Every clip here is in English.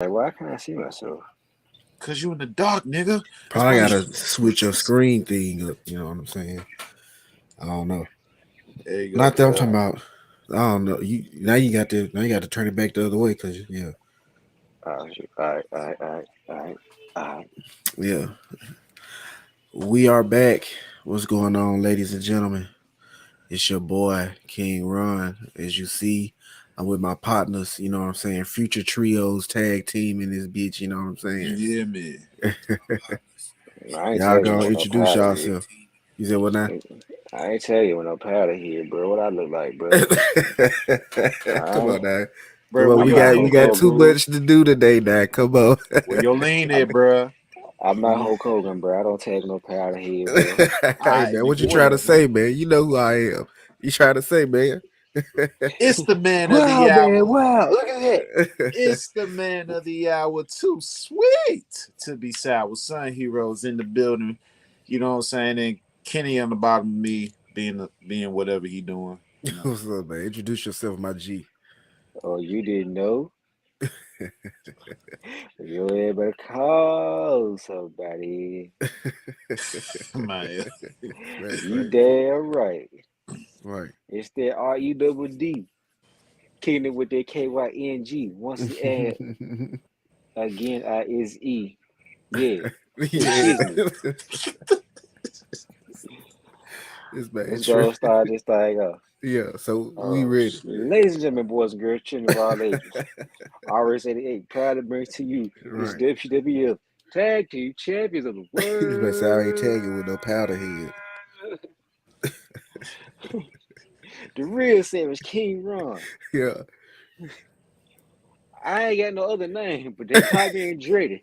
Like, why can't I see myself? Cause you in the dark, nigga. That's Probably why you. gotta switch your screen thing up. You know what I'm saying? I don't know. There you go, Not that I'm bro. talking about. I don't know. You got to turn it back the other way because Oh, shit. All right. yeah. We are back. What's going on, ladies and gentlemen? It's your boy King Ron. As you see, I'm with my partners. You know what I'm saying? Future trios tag team in this bitch. You know what I'm saying? Yeah, man. I ain't Y'all tell you gonna when no introduce powder here. yourself. You said what now? I ain't tell you when no powder here, bro. What I look like, bro? Come Alright. on now. Come Bro, on. where I'm We your not got lean we Hulk got at, too Hogan. bro? much to do today now. Come on. Where your lean I'm at, bro? I'm not Hulk Hogan, bro. I don't take no powder here, bro. Hey Alright, man, what nigga, you trying to whatever. say, man? You know who I am. You trying to say, man? It's the man of Wow, the man, hour. wow. Look at that. It's the man of the hour. Too sweet to be sour. Sun heroes in the building. You know what I'm saying? And Kenny on the bottom of me being whatever he doing. You know. What's up, man? Introduce yourself, my G. Oh, you didn't know? You better call somebody. Man. That's You crazy. damn right. Right. It's that REWD. Kicking it with that KYNG. Once again, is E. Yeah. Yeah. Excuse me. This man Let's trip. go start this thing off. Yeah, so we ready. Ladies and gentlemen, boys and girls, children of all ages, RS88 proud to bring to you this Right. WWF Tag Team Champions of the You better say I ain't World. tagging with no powder head. The real Savage King Ron. Yeah. I ain't got no other name, but they call me Andretti.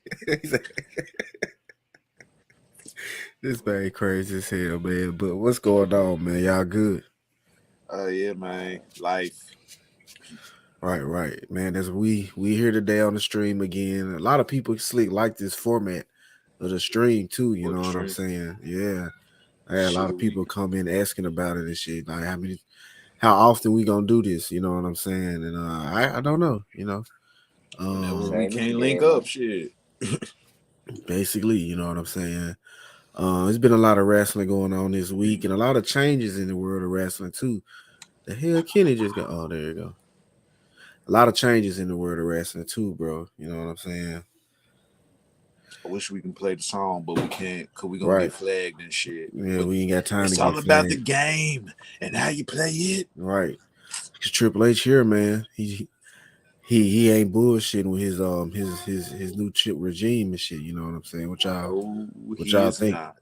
This man crazy as hell, man. But what's going on, man? Y'all good? Oh yeah, man. Life. Right, man. As we here today on the stream again. A lot of people slick like this format of the stream too. You For know the what I'm stream. saying? Yeah. I had a lot of Shoot. people come in asking about it and shit. Like how often we gonna do this? You know what I'm saying? And I don't know. Whenever Um, we Same me, can't link damn up, man. shit. basically, you know what I'm saying. There's been a lot of wrestling going on this week and a lot of changes in the world of wrestling too. The hell, Kenny just got. Oh, there you go. A lot of changes in the world of wrestling too, bro. You know what I'm saying? I wish we can play the song, but we can't because we gonna Right. get flagged and shit. Yeah, But we ain't got time to it's get all about the flagged. game and how you play it. Right. Cause Triple H here, man. He ain't bullshitting with his new chip regime and shit. You know what I'm saying? No, What he y'all is think? not.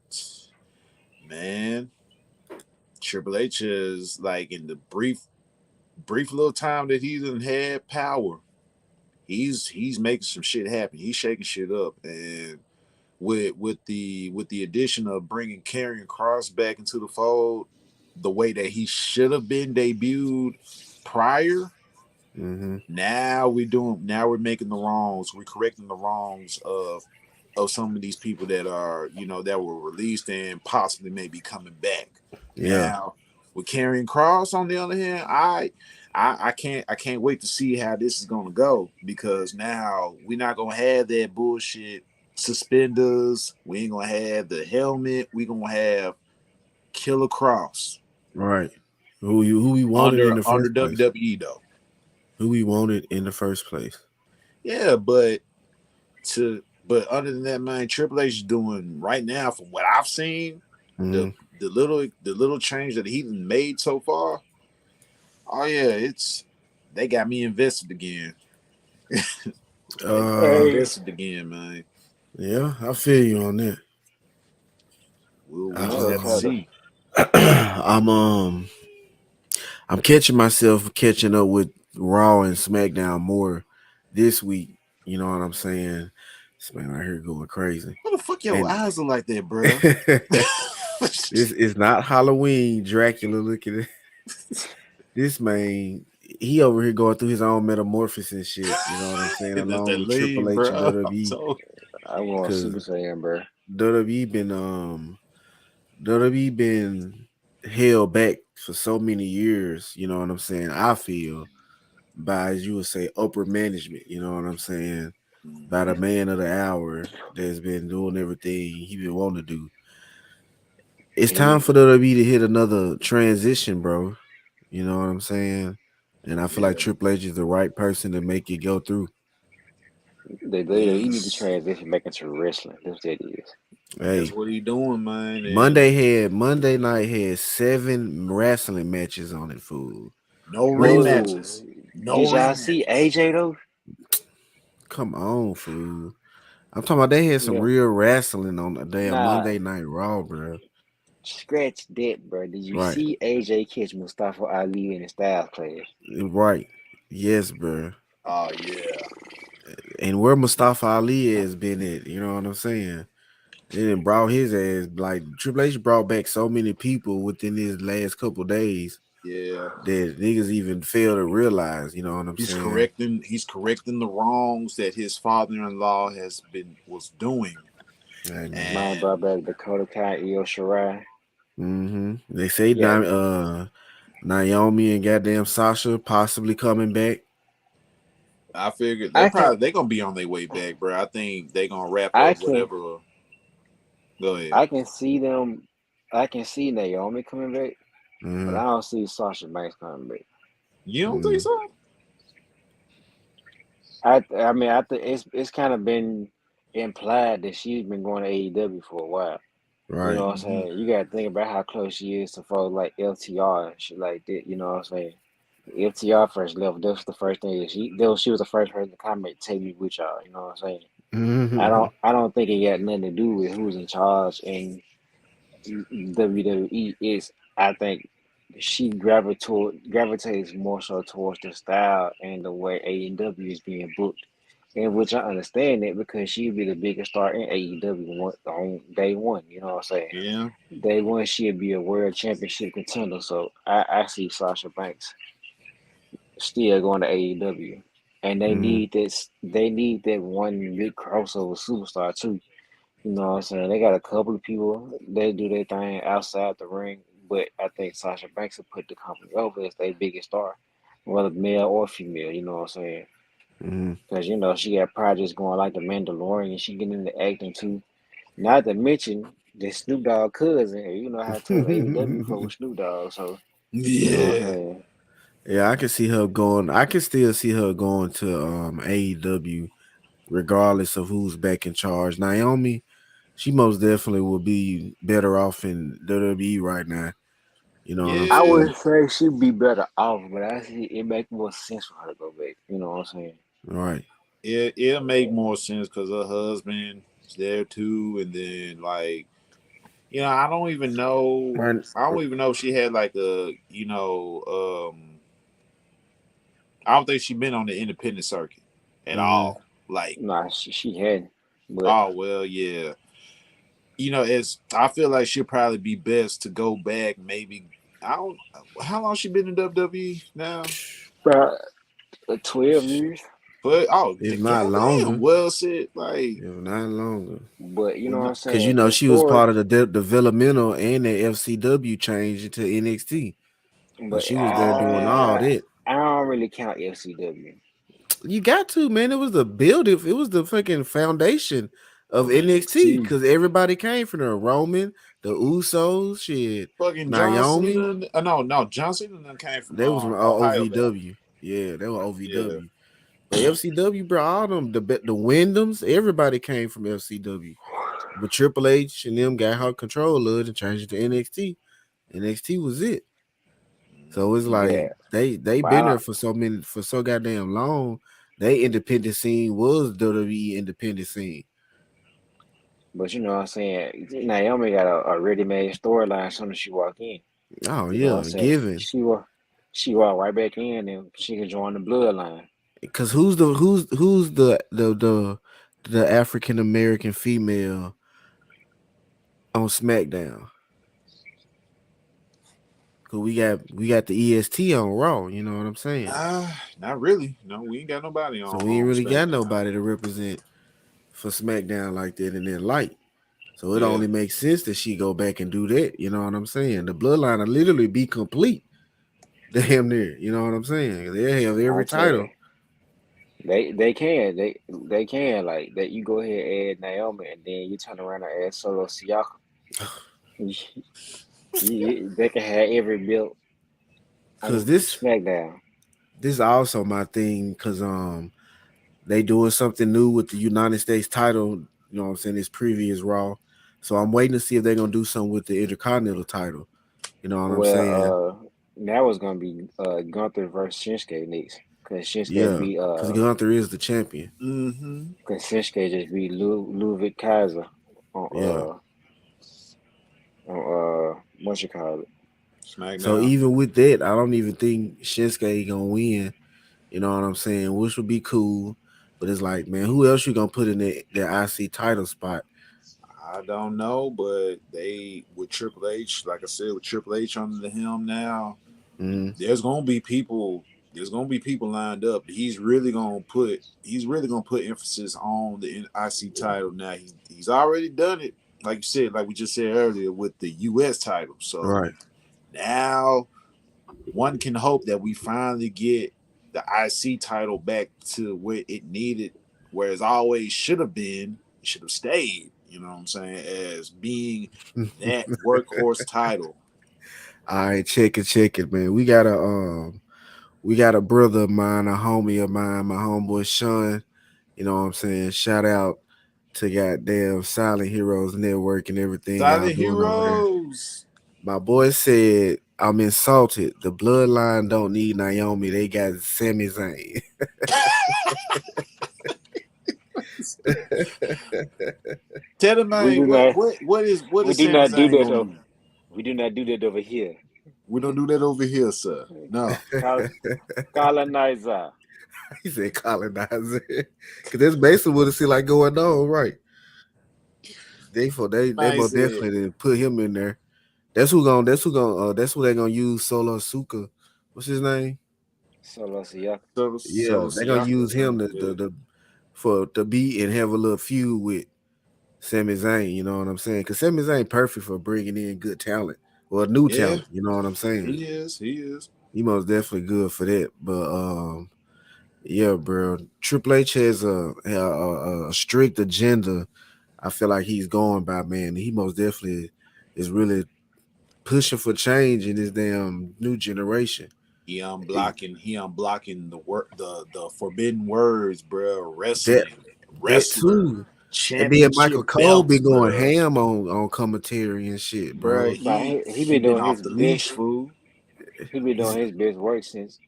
Man, Triple H is like in the brief little time that he's done had power, he's making some shit happen. He's shaking shit up, and with the addition of bringing Karrion Cross back into the fold, the way that he should have been debuted prior. Mm-hmm. Now we're making the wrongs. We're correcting the wrongs of some of these people that are, that were released and possibly may be coming back. Yeah. Now, with Karrion Cross, on the other hand, I can't wait to see how this is gonna go, because now we're not gonna have that bullshit suspenders. We ain't gonna have the helmet. We gonna have Killer Cross Right. Who we wanted in under the under first place? WWE though. Who we wanted in the first place? Yeah, but other than that, man, Triple H is doing right now, from what I've seen, the Mm-hmm. the little change that he's made so far. Oh yeah, they got me invested again. They got me Uh, Hey, invested again, man. yeah, I feel you on that. We'll what's just up, have to Uh, Powder? see. I'm catching myself catching up with Raw and SmackDown more this week. You know what I'm saying? This man right here going crazy. What the fuck your And eyes are like that, bro? this is not Halloween Dracula looking at this man. He over here going through his own metamorphosis and shit. You know what I'm saying? That's Along that with Triple lean, H and bro. I'm WWE. so I want Cause Super Saiyan, bro. WWE been held back for so many years, you know what I'm saying? I feel by, as you would say, upper management, you know what I'm saying? by the Mhm. man of the hour that's been doing everything he been wanting to do. It's time He for WWE to hit another transition, bro. You know what I'm saying? And I feel like Yeah, Triple H is the right person to make it go through. he need to he's transition back into wrestling. That's what it is. that's Hey, what he doing, man. And Monday night had 7 wrestling matches on it, fool. no What? rematches. Whoa. No Did y'all see rematches. AJ though? Come on, fool. I'm talking about they had some Yeah. real wrestling on the damn Nah, Monday Night Raw, bro. scratch that, bro. Did you Right, see AJ catch Mustafa Ali in the Styles clash? right. Yes, bro. Oh yeah. And where Mustafa Ali has been at, you know what I'm saying? They done brought his ass like Triple H brought back so many people within his last couple days Yeah. that niggas even fail to realize, you know what I'm saying? He's correcting the wrongs that his father-in-law was doing. Hey man. Mine And brought back Dakota Kai, Io Shirai. They say Yeah, Naomi and goddamn Sasha possibly coming back. I figured I can, they're gonna be on their way back, bro. I think they're gonna wrap I up can, whatever. Go ahead. I can see them. I can see Naomi coming back, but Mm-hmm. I don't see Sasha Banks coming back. You don't think Mm-hmm. so? I mean, I think it's kind of been implied that she's been going to AEW for a while. You Right. know what I'm Hmm. saying? You got to think about how close she is to folks like LTR and shit like that. You know what I'm saying? FTR first left. That was the first thing she was the first person to comment, "Take me with y'all." You know what I'm saying? Mm-hmm. I don't think it got nothing to do with who's in charge in WWE. Is I think she gravitates more so towards the style and the way AEW is being booked. In which I understand it because she'd be the biggest star in AEW on day one. You know what I'm saying? Yeah. Day one, she'd be a world championship contender. So I see Sasha Banks still going to AEW, and they Mm-hmm. need this. They need that one big crossover superstar too. You know what I'm saying? They got a couple of people that do their thing outside the ring, but I think Sasha Banks will put the company over as their biggest star, whether male or female. You know what I'm saying? Mm-hmm. Because she got projects going like The Mandalorian. She getting into acting too. Not to mention the Snoop Dogg cousin. You know how tough AEW for with Snoop Dogg. So you know what I'm Yeah. saying? Yeah, I can see her going. I can still see her going to AEW regardless of who's back in charge. Naomi, she most definitely will be better off in WWE right now. You know what I'm I Yeah. saying? would say she'd be better off, but I see it make more sense for her to go back. You know what I'm saying? Right. It'll make more sense because her husband is there too, and then like I don't even know. Right. I don't even know if she had like I don't think she been on the independent circuit at Mm-hmm. all. Like, Nah, she had, but oh well, yeah. As I feel like she'll probably be best to go back. Maybe I don't. How long she been in WWE now? bro, 12 years. But If not goddamn, longer. well said. Like, If not longer. But you well, know what no, I'm Because saying? she was Historic, part of the developmental and the FCW change into NXT. So but she was there doing all that. I don't really count FCW. You got to, man. It was the build. It was the fucking foundation of of NXT NXT. because everybody came from there. Roman, the Usos, shit, Fucking John Naomi. Cena. No, John Cena done came from They was from Ohio bound. OVW. Yeah, they were Yeah. OVW. But FCW, bro, all them the Wyndhams, everybody came from FCW. But Triple H and them got her control of it and changed it to NXT. NXT was it. So it's Yeah, like they but been there for so goddamn long. They independent scene was WWE independent scene. you know what I'm saying? Naomi got a ready-made storyline as soon as she walk in. Oh You know what I'm yeah, saying? given. She walk right back in and she can join the bloodline. Cause who's the African American female on SmackDown? Cause we got the EST on Raw. You know what I'm saying? Not really. No, we ain't got nobody So we ain't on really got SmackDown. nobody to represent for SmackDown like that in that light. So it Yeah. only makes sense that she go back and do that. You know what I'm saying? The bloodline will literally be complete. Damn near. You know what I'm saying? They have I every tell you, title. they can like that. You go ahead and add Naomi, and then you turn around and add Solo Siakam. They can have every belt Cause on SmackDown. this also my thing. Cause they doing something new with the United States title. You know what I'm saying? This previous Raw. So I'm waiting to see if they're gonna do something with the Intercontinental title. You know what I'm saying? Now it's gonna be Gunther versus Shinsuke next, cause Shinsuke Yeah, beat because Gunther is the champion. Mm-hmm. cause Shinsuke just beat Ludwig Kaiser on Yeah. what you call it. So SmackDown. even with that, I don't even think Shinsuke gonna win. You know what I'm saying? Which would be cool. But it's like, man, who else you gonna put in the IC title spot? I don't know, but they with Triple H, like I said, with Triple H under the helm now, Mm, there's gonna be people. There's gonna be people lined up. He's really gonna put emphasis on the IC title now. He's already done it, like you said, like we just said earlier, with the US title. So right. now one can hope that we finally get the IC title back to where it needed, where it's always should have been. It should have stayed. You know what I'm saying? As being that workhorse title. All right, check it, man. We got a brother of mine, a homie of mine, my homeboy Sean. You know what I'm saying? Shout out to goddamn Silent Heroes Network and everything y'all Silent doing over there. Heroes. My boy said, I'm insulted. The bloodline don't need Naomi. They got Sami Zayn. Tell the We man do not what we is do Sami not do Zayn that gonna over do? we do not do that over here. We don't do that over here, sir. No. Col- Colonizer. He said colonizer. Cause that's basically what it seemed like going on, right? They Man most said, definitely did put him in there. That's who they gonna use Solo Suka. What's his name? Solo Siakam. so Yeah, they're gonna Siaka, use him yeah. for to be and have a little feud with Sami Zayn. You know what I'm saying? Because Sami Zayn perfect for bringing in good talent or new Yeah, talent. You know what I'm saying? he is. He is. He most definitely good for that. But yeah, bro, Triple H has a strict agenda. I feel like he's going by, man. He most definitely is really pushing for change in this damn new generation. He, He unblocking the word the forbidden words, bro. that Wrestling, that wrestler, too. And then championship Michael Cole belts, been going bro. ham on commentary and shit, Bro, bro. But he he been been doing off his the leash, best. fool. He been doing He's his best work since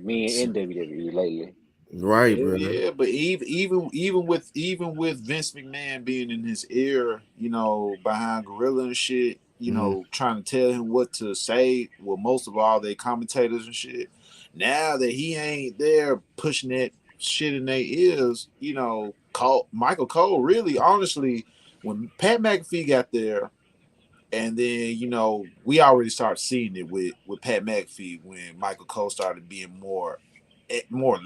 being in WWE lately. right, Hell bro. yeah, but even with Vince McMahon being in his ear, behind Gorilla and shit, Mm, trying to tell him what to say. Well, most of all, they commentators and shit. Now that he ain't there pushing that shit in their ears, Michael Cole really, honestly, when Pat McAfee got there, and then we already start seeing it with Pat McAfee when Michael Cole started being more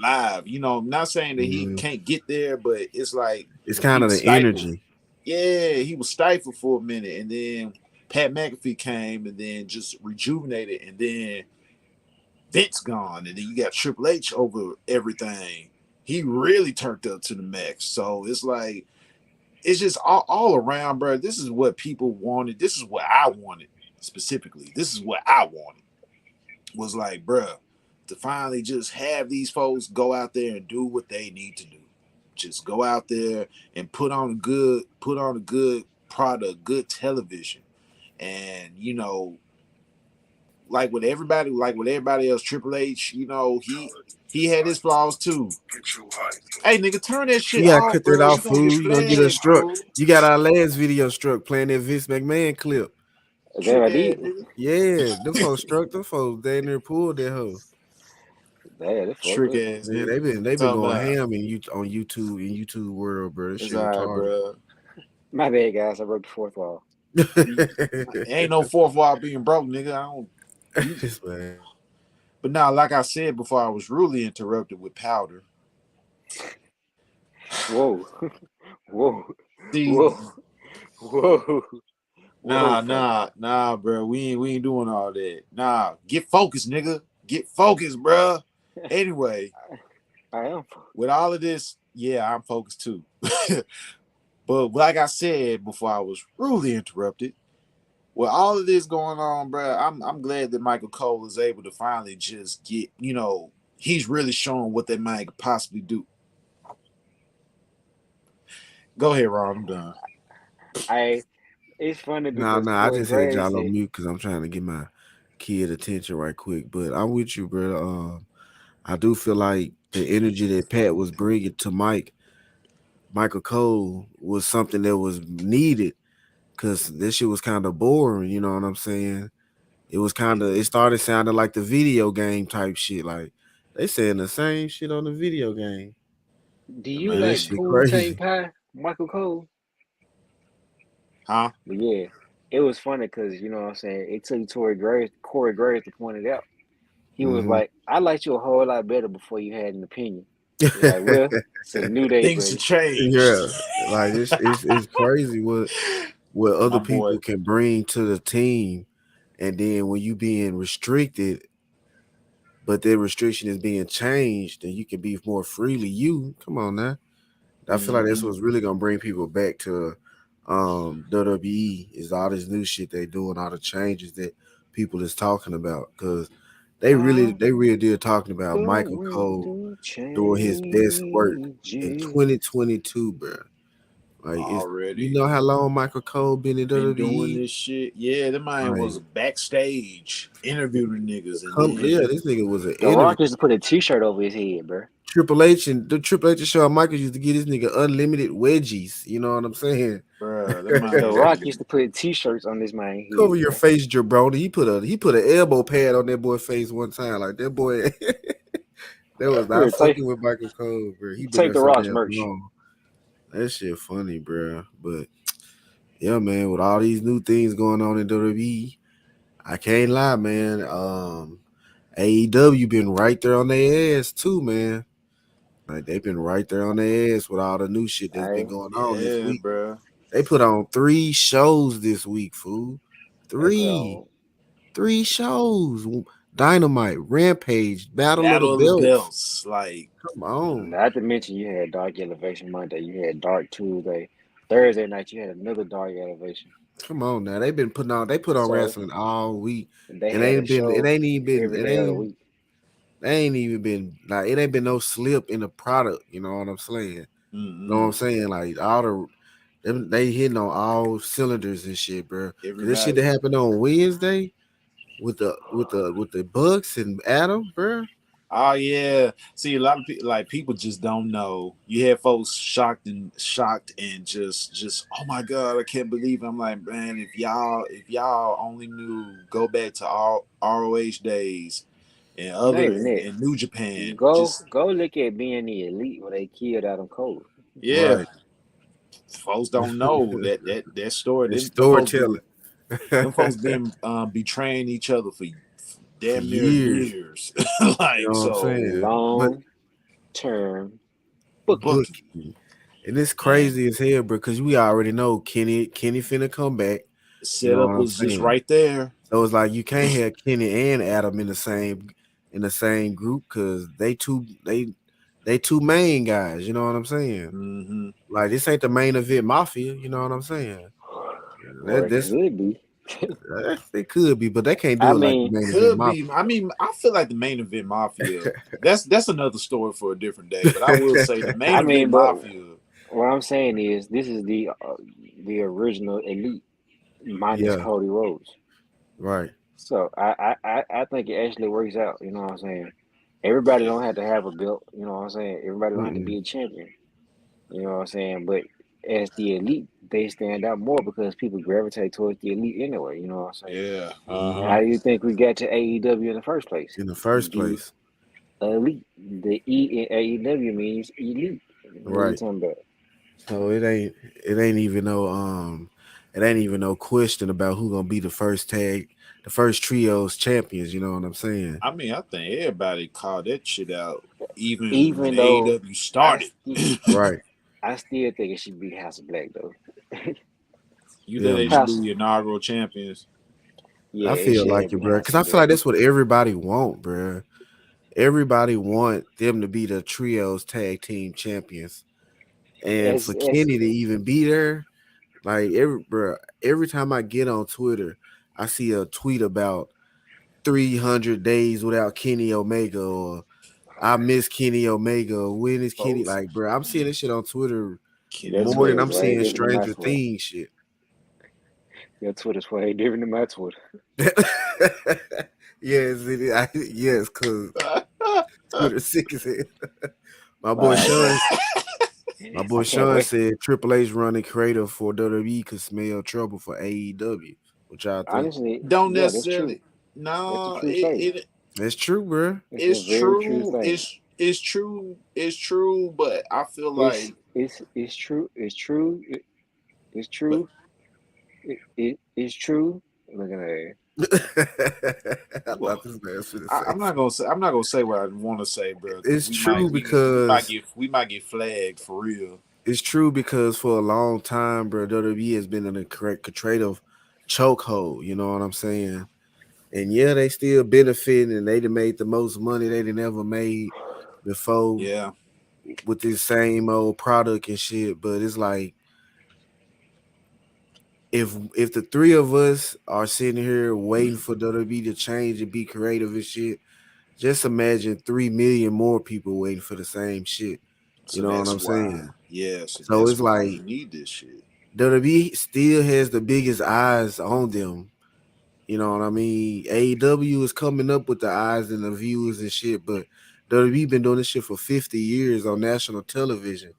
live. I'm not saying that he mm. can't get there, but it's like It's he kind of was the stifled. energy. Yeah, he was stifled for a minute, and then Pat McAfee came and then just rejuvenated, and then Vince gone, and then you got Triple H over everything. He really turned up to the max. So it's like it's just all around, bro. This is what people wanted. This is what I wanted specifically. This is what I wanted. Was like, bro, to finally just have these folks go out there and do what they need to do. Just go out there and put on a good product, good television. And like with everybody else, Triple H, he had his flaws too. Hey nigga, turn that shit You gotta off, cut that bro. You off, gonna get fool. You gonna get us flagged, struck. fool. You got our last video struck playing that Vince McMahon clip. Is that Trick what I ass did? nigga. Yeah, them folks struck. Them folks they in there pulled that hoe. Damn, they fucked Trick up. ass Man, nigga. they've been Talking going about ham on YouTube in YouTube world, bro. This it's shit alright, retarded. bro. My bad, guys. I broke the fourth wall. Ain't no fourth wall being broke, nigga. I don't use it. This man. But now, like I said before, I was rudely interrupted with powder. Whoa, whoa, See, whoa, whoa, whoa, fella. bro. We ain't doing all that. Nah, get focused, nigga. Get focused, bro. Anyway, I am. With all of this, yeah, I'm focused too. But like I said before, I was rudely interrupted. With all of this going on, bro, I'm glad that Michael Cole is able to finally just get, he's really showing what that man could possibly do. Go ahead, Ron. I'm done. I. It's funny No, because no, I Corey just had Graves y'all on said, mute because I'm trying to get my kid attention right quick. But I'm with you, bro. I do feel like the energy that Pat was bringing to Michael Cole was something that was needed because this shit was kind of boring. You know what I'm saying? It started sounding like the video game type shit. Like they saying the same shit on the video game. "Do The you Man, that like man, shit Wu Tang crazy. Pie, Michael Cole?" huh? But yeah, it was funny because you know what I'm saying. It took Corey Graves to point it out. He was Hmm. like, "I liked you a whole lot better before you had an opinion." He's like, "Well, it's a new day, Things have buddy." changed. Yeah, like it's crazy what My other boy. people can bring to the team, and then when you being restricted, but their restriction is being changed, and you can be more freely you. Come on now, I feel like that's Hmm. what's really gonna bring people back to WWE is all this new shit they doing, all the changes that people is talking about because I'm they really did talking about Michael going Cole through doing his best work in changes. 2022, bro. Like it's you Already know how long Michael Cole been in been doing WWE? this shit. Yeah, that man Like was th- backstage interviewing niggas, and come yeah, then this nigga was an The interview. Rock used to put a T-shirt over his head, bro. Triple H and the Triple H and Shawn Michaels used to get this nigga unlimited wedgies. You know what I'm saying? bruh, that The Rock man. used to put T-shirts on this man's Cover head, your bro. face, jabroni. He put an elbow pad on that boy face one time. Like that boy, that was Here, not fucking with Michael Cole, bro. He been take there the so Rock's damn merch. long. That shit funny, bro. But yeah, man, with all these new things going on in WWE, I can't lie, man. AEW been right there on their ass too, man. Like they've been right there on their ass with all the new shit that's been Hey, going on this Yeah, week. bruh. They put on 3 shows this week, fool. they put Three, on. 3 shows. Dynamite, Rampage, Battle of the Battle of the Belts. Belts. Like, Come on, Not to mention, you had Dark Elevation Monday. You had Dark Tuesday. Thursday night, you had another Dark Elevation. come on now. They've been they put on So wrestling all week. they had a It show ain't even been every day of the week. they ain't even been like it ain't been no slip in the product. You know what I'm saying? Know what I'm mm-mm. saying? Like they hitting on all cylinders and shit, bro. Cause this shit that Everybody. happened on Wednesday with the Bucks and Adam, bro. Oh yeah. See, a lot of people like people just don't know. You had folks shocked and just oh my god, I can't believe it. I'm like, man, if y'all only knew, go back to all ROH days and Not other even that. in New Japan. Go Just go look at being the elite where they killed Adam Cole. yeah, Right. folks don't know that story. It's Them folks been storytelling. them folks been betraying each other for For damn near years. years. You Like know what I'm so, saying? But Long term booking. book booking. And it's and crazy as hell, bro, because we already know Kenny finna come back. You know setup what I'm was just saying? right there. So it's like you can't have Kenny and Adam in the same group because they two main guys, you know what I'm saying? Hmm. Like this ain't the main event mafia, you know what I'm saying? Or it That's could be. they could be, but they can't I do it like the mean, main event Could mafia. be. I mean, I feel like the main event mafia. That's another story for a different day. But I will say the main I event mean, but mafia. what I'm saying is this is the original elite minus Yeah, Cody Rhodes. right. So I think it actually works out. You know what I'm saying? Everybody don't have to have a belt. You know what I'm saying? Everybody don't have to Mm-mm. be a champion. You know what I'm saying? But as the elite, they stand out more because people gravitate towards the elite anyway. You know what I'm saying? Yeah. Uh Hmm. huh. How do you think we got to AEW in the first place? In the first The place. elite. The E in AEW means elite. What are we Right. talking about? So it ain't even no it ain't even no question about who gonna be the first trios champions, you know what I'm saying? I mean, I think everybody called that shit out, even when Even though AEW I started. still Right. I still think it should be House of Black though. You think Yeah, they should man. be House, the inaugural champions? yeah, I it feel like should it, be bro. House Cause I of feel Black. like that's what everybody want, bro. everybody want them to be the trios tag team champions, and for As Kenny to even be there, like every time I get on Twitter, I see a tweet about 300 days without Kenny Omega, or I miss Kenny Omega, or when is Kenny? Folks, Like, bro, I'm seeing this shit on Twitter your Kenny's more than Twitter I'm is back. way seeing different than my Stranger Twitter. Things shit. Your Twitter's way different than my Twitter. Yes, it is. Yes, cause Twitter sick as hell. My boy Like Sean, my I boy can't Sean wait. said Triple H running creative for WWE could smell trouble for AEW. What y'all think? Honestly, Don't yeah, that's true. necessarily. That's a No, true statement. That's true, bro. It's a it's very true true. statement. It's true. It's true. But I feel like, It's true. It's true. It's but true. It's true. Look at that. I well, thought this man was gonna I'm say not gonna say. I'm not gonna say what I want to say, bro, because it's true because we might get flagged for real. for a long time, bro, WWE has been in a correct creative chokehold. You know what I'm saying? And yeah, they still benefiting, and they done made the most money they done ever made before Yeah, with this same old product and shit. But it's like if the three of us are sitting here waiting for WWE to change and be creative and shit, just imagine 3 million more people waiting for the same shit. You so know what that's I'm why. saying? Yes, So that's it's why we like need this shit. WWE still has the biggest eyes on them. You know what I mean? AEW is coming up with the eyes and the views and shit, but WWE been doing this shit for 50 years on national television.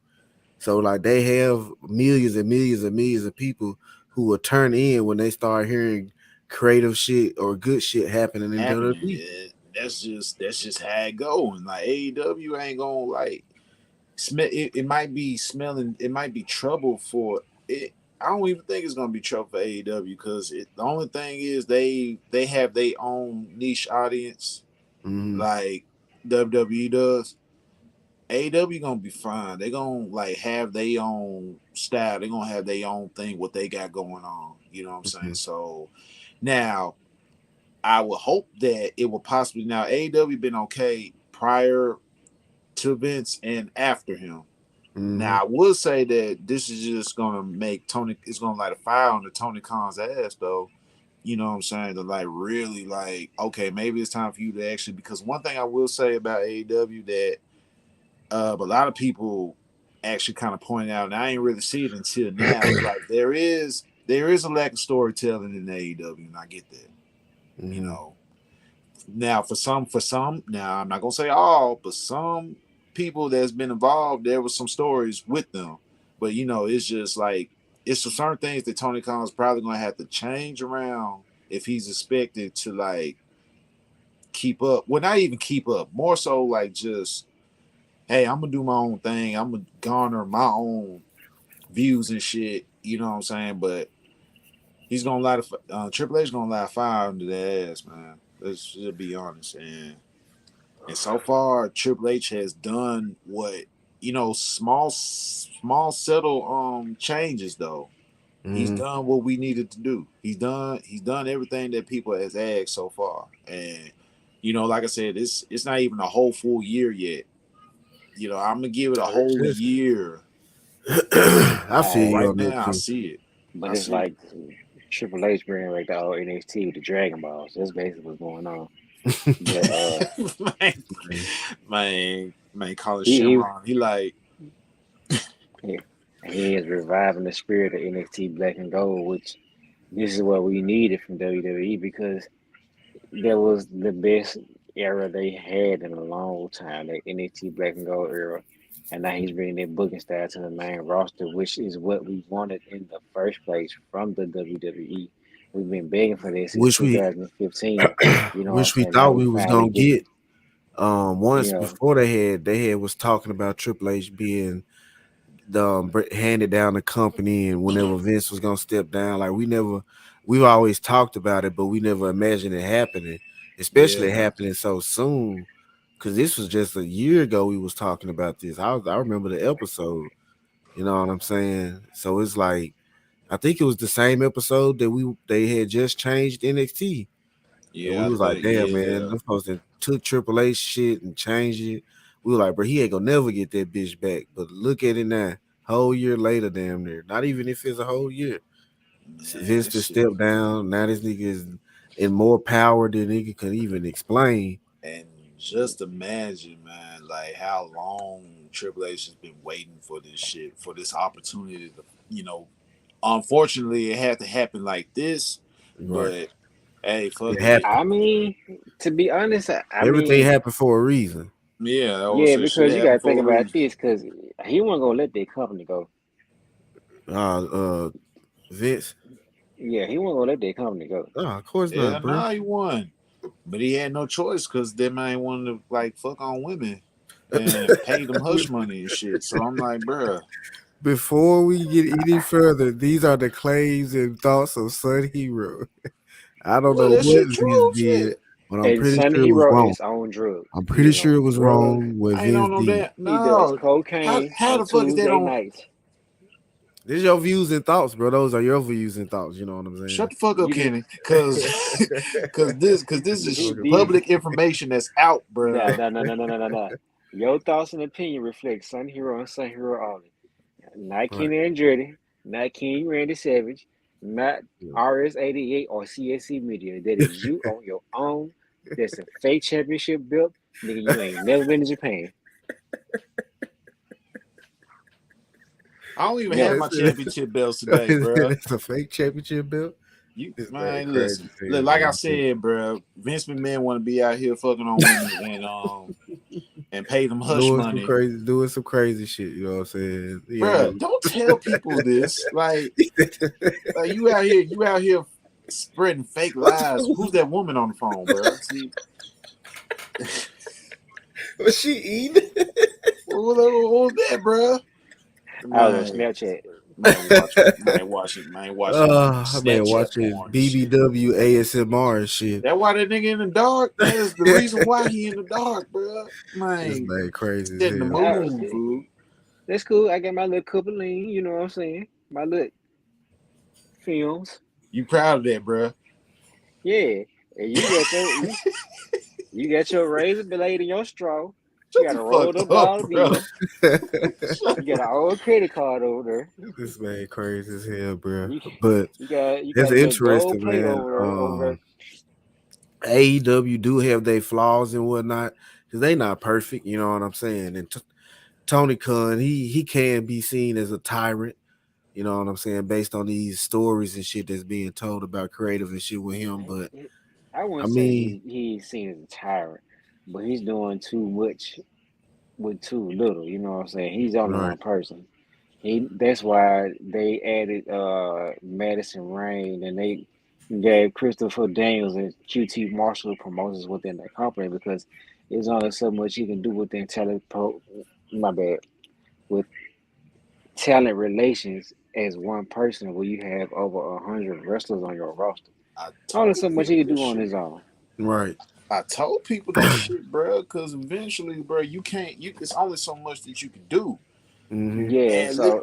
So like they have millions and millions and millions of people who will turn in when they start hearing creative shit or good shit happening in Happening. WWE. That's just how it go. And like AEW ain't gonna like smell. It might be smelling. It might be trouble for it. I don't even think it's gonna be trouble for AEW because the only thing is they have their own niche audience Mm-hmm. like WWE does. AEW gonna be fine. They gonna like have their own style. They gonna have their own thing. What they got going on. You know what I'm saying? Mm-hmm. So now I would hope that it will possibly now AEW been okay prior to Vince and after him. Mm-hmm. Now I would say that this is just gonna make Tony. It's gonna light a fire under Tony Khan's ass, though. You know what I'm saying? To like really like, okay, maybe it's time for you to actually. Because one thing I will say about AEW that a lot of people actually kind of pointed out, and I ain't really see it until now. It's like there is a lack of storytelling in AEW, and I get that. You Mm-hmm. know, now now I'm not gonna say all, but some people that's been involved, there was some stories with them. But it's just like it's some certain things that Tony Khan's probably gonna have to change around if he's expected to like keep up. Well, not even keep up, more so like just, hey, I'm gonna do my own thing. I'm gonna garner my own views and shit. You know what I'm saying? But he's gonna Triple H gonna light fire under their ass, man. Let's just be honest. And so far, Triple H has done what small subtle changes though. He's Mm-hmm. done what we needed to do. He's done everything that people has asked so far. And like I said, it's not even a whole full year yet. I'm gonna give it a whole year. I feel Alright, you Right on that now, I too. see it. but I it's see it. like Triple H bringing like the old NXT with the Dragon Balls. That's basically what's going on. But man, Okay. man, Colin he Shamron. He like, he he is reviving the spirit of NXT Black and Gold, which this is what we needed from WWE because that was the best era they had in a long time, that NXT Black and Gold era. And now he's bringing that booking style to the main roster, which is what we wanted in the first place from the WWE. We've been begging for this since Wish we 2015. You know what I'm wish we saying? Now thought we we was finally gonna get it. get You once know, before they had was talking about Triple H being handed down the company, and whenever Vince was gonna step down, like we've always talked about it, but we never imagined it happening, especially yeah, happening so soon. Cause this was just a year ago we was talking about this. I remember the episode. You know what I'm saying? So it's like I think it was the same episode that they had just changed NXT, and we yeah. I was like, think, damn man, yeah, them supposed to took Triple H shit and changed it. We were like, bro, he ain't gonna never get that bitch back. But look at it now, whole year later, damn near. Not even if it's a whole year. Man, Vince this just shit. stepped down. Now this nigga is in more power than nigga could even explain. And just imagine, man, like how long Triple H has been waiting for this shit, for this opportunity to, you know, unfortunately it had to happen like this, Right. but hey, fuck It it. happened. I mean, to be honest, I Everything mean, happened for a reason. Yeah, I would yeah, say shit because you got happened to think for a about reason. this, because he wasn't gonna let that company go. Uh uh Vince. Yeah, he wasn't gonna let that company go. Oh, of course Yeah, not, bro. nah, he won. But he had no choice because that man wanted to like fuck on women and pay them hush money and shit. So I'm like, bruh, Before we get any further, these are the claims and thoughts of Sun Hero. I don't well, know that what shit Vince true, did, shit. but I'm And pretty Sonny sure it was Hero wrong. is on drugs. I'm He pretty is sure it on was drugs. wrong what I ain't Vince on no did. damn He does no. cocaine How on the fuck is that Tuesday on? nights. This is your views and thoughts, bro. Those are your views and thoughts. You know what I'm Shut saying? the fuck up, You Kenny, because because this This is fucking thing. public information that's out, nah, bruh. nah, nah, nah, nah, nah, nah, nah. Your thoughts and opinion reflect Sun Hero and Sun Hero only. Not Right. Kenny Andretti, not King Randy Savage, not Yeah. RS88 or CSC Media. That is you on your own. That's a fake championship belt. Nigga, you ain't never been to Japan. I don't even have Never. my championship belts today, bruh. It's a fake championship belt. You This man man, crazy listen. as Look, hell, like I bro. said, bro, Vince McMahon want to be out here fucking on women and pay them hush money, Doing some crazy shit. You know what I'm saying? He ain't bro. never. Don't tell people this. Like you out here spreading fake What the lies. Who's fuck that woman on the phone, bro? See, was she eating? what was that, bro? I was on Man, Snapchat. man, watching Man, Snapchat watching porn and shit. BBW ASMR and shit. That why that nigga in the dark. That is the reason why he in the dark, bro. This Man, man crazy as setting the hell. moon, fool. That's cool. I got my little cup of lean, you know what I'm saying? My little films. You proud of that, bro? Yeah. And you got your razor blade in your straw. You Shut got the a fuck rolled up up, dollar bro. bill. You got an old credit card over there. This man crazy as hell, bro. You But you that's got a little gold interesting, plate man. over AEW do have their flaws and whatnot because they not perfect. You know what I'm saying? And Tony Khan, he can be seen as a tyrant. You know what I'm saying? Based on these stories and shit that's being told about creative and shit with him. But there. I I wouldn't say mean, he's seen as a tyrant, but he's doing too much with too little. You know what I'm saying? He's only right, one person. That's why they added Madison Rain and they gave Christopher Daniels and QT Marshall promotions within the company because there's only so much you can do within my bad with talent relations as one person where you have over 100 wrestlers on your roster. I Only told so much he people can this do on shit. his own. right. I told people this shit, bro. Because eventually, bro, you can't. You It's only so much that you can do. Hmm. Yeah, And li- so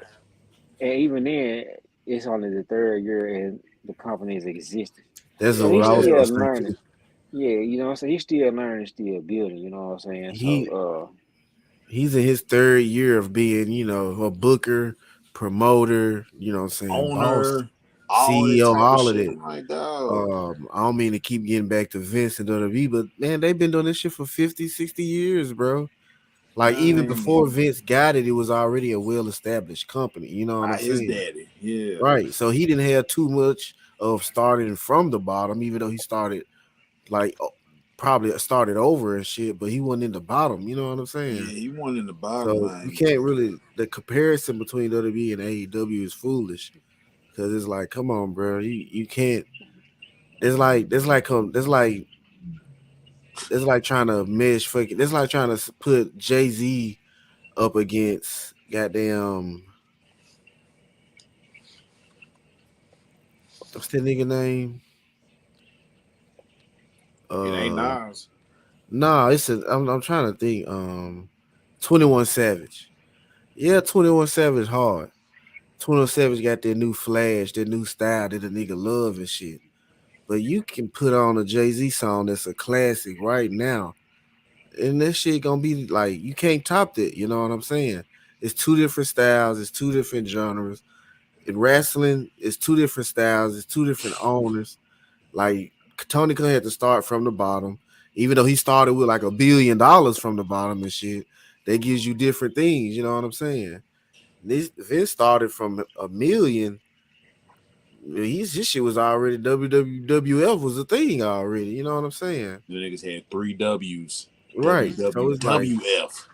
and even then, it's only the third year and the company is existing. That's So what he's I was still gonna say learning. too. Yeah, you know what I'm saying? He's still learning, still building, you know what I'm saying? He So he's in his third year of being, a booker, promoter, what I'm saying, boss, owner, all that CEO, type of all of shit. that. I'm like, dog. I don't mean to keep getting back to Vince and WWE, but man, they've been doing this shit for 50, 60 years, bro. Like even Man, before Vince got it, it was already a well-established company. You know what I'm his saying? daddy. Yeah. Right. So he didn't have too much of starting from the bottom, even though he started like probably started over and shit, but he wasn't in the bottom. You know what I'm saying? Yeah, he won in the bottom So you line. can't really the comparison between WWE and AEW is foolish because it's like, come on, bro, you can't. It's like trying to mesh fucking. It's like trying to put Jay-Z up against goddamn what's that nigga name? It ain't Uh, Nas. nah, I'm trying to think. 21 Savage. Yeah, 21 Savage hard. 21 Savage got that new flash, that new style that a nigga love and shit. But you can put on a Jay-Z song that's a classic right now. and that shit gonna be like you can't top that. You know what I'm saying? It's two different styles. It's two different genres. In wrestling, it's two different styles. It's two different owners. Like Tony Khan had to start from the bottom, even though he started with like $1 billion from the bottom and shit. That gives you different things. You know what I'm saying? This Vince started from a million. His shit was already WWF was a thing already. You know what I'm saying? The niggas had three W's. Right. So it's like WWF.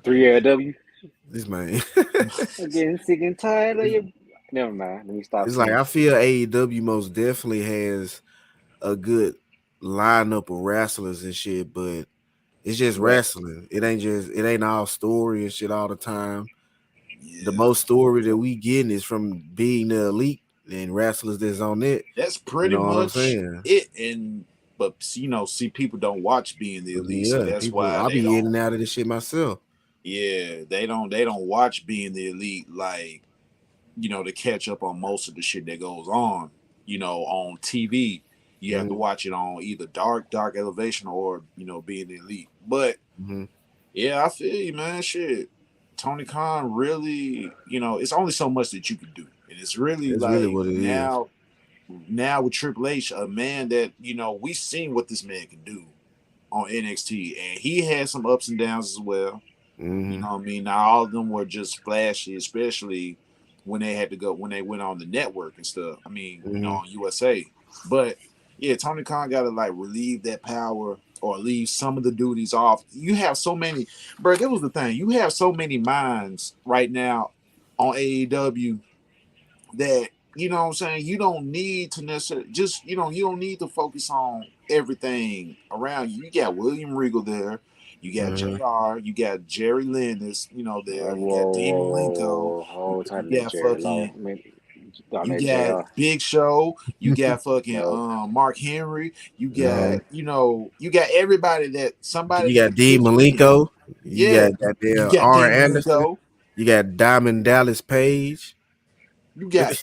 3LW. this man. I'm getting sick and tired of your. Never mind. Let me stop It's like saying. I feel AEW most definitely has a good lineup of wrestlers and shit, but it's just But wrestling. It ain't all story and shit all the time. The Yeah, most story that we getting is from being the elite and wrestlers that's on it. that's You pretty know what I'm much saying? it. And but see, people don't watch being the elite, so Yeah, that's people why I they be in don't. and out of this shit myself. Yeah, they don't watch being the elite like to catch up on most of the shit that goes on. On TV, you have to Hmm. watch it on either Dark Elevation or being the elite. But Hmm. yeah, I feel you, man. Shit, Tony Khan really, it's only so much that you can do, and it's really That's really like what it is. now with Triple H, a man that we seen what this man can do on NXT, and he had some ups and downs as well. You Hmm. know what I mean? Not all of them were just flashy, especially when they had to go when they went on the network and stuff. I mean, Hmm. on USA. But yeah, Tony Khan got to like relieve that power or leave some of the duties off. You have so many, bro. That was the thing. You have so many minds right now on AEW that what I'm saying, you don't need to necessarily just you don't need to focus on everything around you. You got William Regal there, you got Hmm. JR, you got Jerry Landis, there, whoa, you got Dean whoa, whoa, Malenko, whoa, hold you tight on that got Jerry Law. fucking I mean, on you that got JR. Big Show, you got fucking No, Mark Henry, you Uh, got you got everybody that somebody you that got can D pitch in. Malenko. You Yeah, got you goddamn got R. Dean Anderson. Malenko, You got Diamond Dallas Page. you You got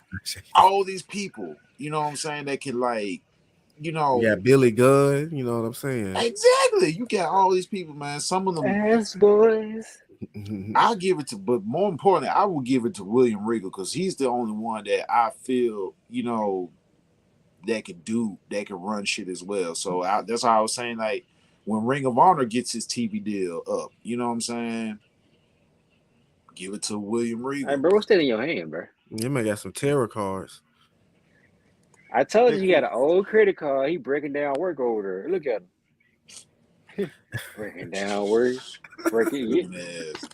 all these people, what I'm saying, that can like you know, got Billy Gunn. You know what I'm saying? exactly. You got all these people, man. Some of them, ass boys. I'll give it to, but more importantly, I will give it to William Regal because he's the only one that I feel, that can run shit as well. So that's how I was saying, like, when Ring of Honor gets his TV deal up, you know what I'm saying? Give it to William Hey, Regal. bro, what's that in your hand, bro? You might got some tarot cards. I told That you he got could, an old credit card. He breaking down work over there. Look at him breaking down work. Breaking it. looking ass.